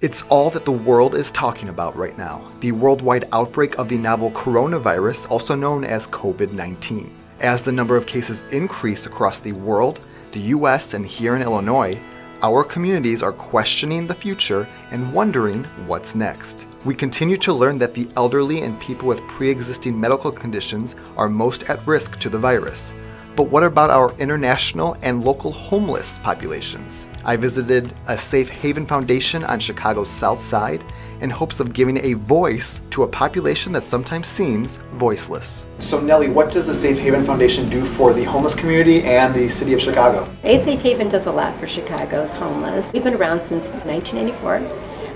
It's all that the world is talking about right now, the worldwide outbreak of the novel coronavirus, also known as COVID-19. As the number of cases increase across the world, the US and here in Illinois, our communities are questioning the future and wondering what's next. We continue to learn that the elderly and people with pre-existing medical conditions are most at risk to the virus. But what about our international and local homeless populations? I visited a Safe Haven Foundation on Chicago's South Side in hopes of giving a voice to a population that sometimes seems voiceless. So Nellie, what does the Safe Haven Foundation do for the homeless community and the city of Chicago? A Safe Haven does a lot for Chicago's homeless. We've been around since 1994.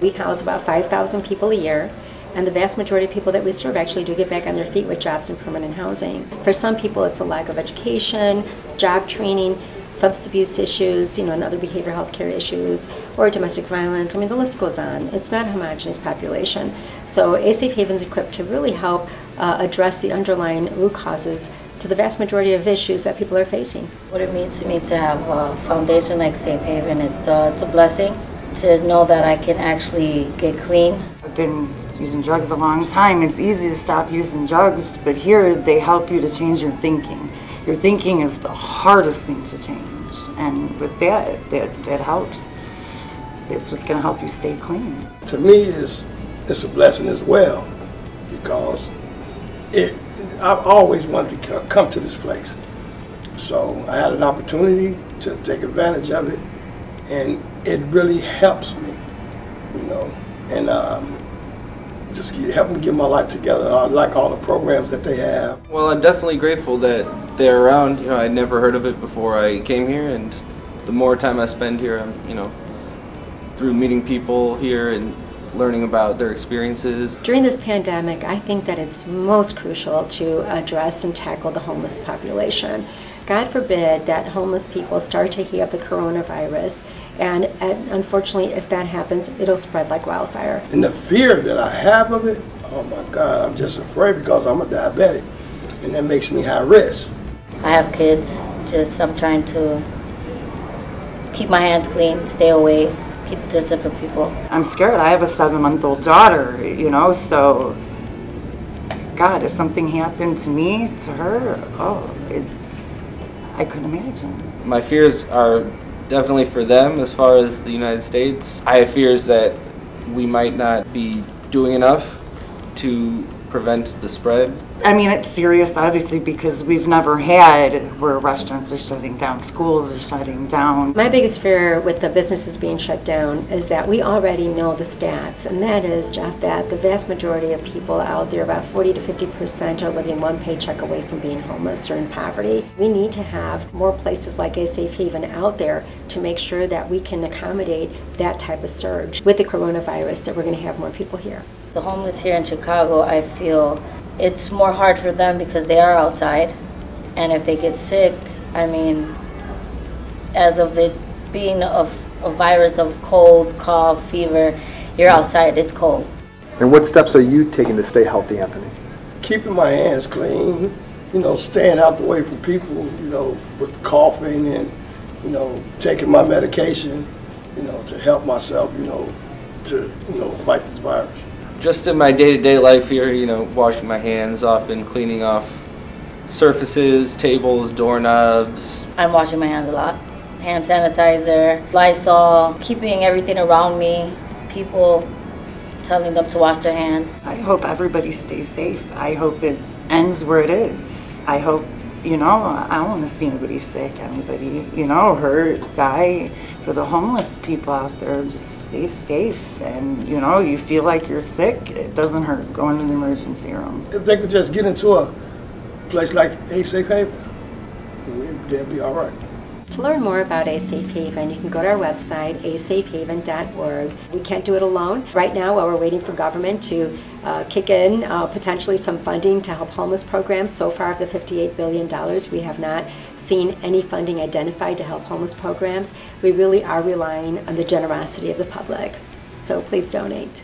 We house about 5,000 people a year. And the vast majority of people that we serve actually do get back on their feet with jobs and permanent housing. For some people, it's a lack of education, job training, substance abuse issues, and other behavioral health care issues, or domestic violence. I mean, the list goes on. It's not a homogeneous population. So A Safe Haven is equipped to really help address the underlying root causes to the vast majority of issues that people are facing. What it means to me to have a foundation like Safe Haven, it's a blessing to know that I can actually get clean. I've been using drugs a long time. It's easy to stop using drugs, but here they help you to change your thinking. Your thinking is the hardest thing to change, and with that helps. It's what's going to help you stay clean. To me, it's a blessing as well, because I've always wanted to come to this place. So I had an opportunity to take advantage of it, and it really helps me, and just helping to get my life together. I like all the programs that they have. Well, I'm definitely grateful that they're around. I'd never heard of it before I came here, and the more time I spend here, I'm, through meeting people here and learning about their experiences. During this pandemic, I think that it's most crucial to address and tackle the homeless population. God forbid that homeless people start to have the coronavirus, and unfortunately, if that happens, it'll spread like wildfire. And the fear that I have of it, oh my God, I'm just afraid because I'm a diabetic, and that makes me high risk. I have kids, I'm trying to keep my hands clean, stay away, keep distance from people. I'm scared. I have a 7-month-old daughter, so God, if something happened to me, to her, I couldn't imagine. My fears are definitely for them as far as the United States. I have fears that we might not be doing enough to prevent the spread. I mean, it's serious, obviously, because we've never had where restaurants are shutting down, schools are shutting down. My biggest fear with the businesses being shut down is that we already know the stats, and that is, Jeff, that the vast majority of people out there, about 40 to 50%, are living one paycheck away from being homeless or in poverty. We need to have more places like A Safe Haven out there to make sure that we can accommodate that type of surge. With the coronavirus, that we're going to have more people here. The homeless here in Chicago, I feel it's more hard for them because they are outside, and if they get sick, I mean, as of it being a virus of cold, cough, fever, you're outside, it's cold. And what steps are you taking to stay healthy, Anthony? Keeping my hands clean, staying out the way from people, with coughing and, taking my medication, to help myself, to fight this virus. Just in my day-to-day life here, washing my hands often, cleaning off surfaces, tables, doorknobs. I'm washing my hands a lot. Hand sanitizer, Lysol, keeping everything around me, people telling them to wash their hands. I hope everybody stays safe. I hope it ends where it is. I hope, I don't want to see anybody sick, anybody, hurt, die. For the homeless people out there, just stay safe, and you feel like you're sick, it doesn't hurt. Go into the emergency room. If they could just get into a place like A Safe Haven, they'll be all right. To learn more about A Safe Haven, you can go to our website, asafehaven.org. We can't do it alone. Right now, while we're waiting for government to kick in potentially some funding to help homeless programs, so far of the $58 billion, we have not seen any funding identified to help homeless programs. We really are relying on the generosity of the public. So please donate.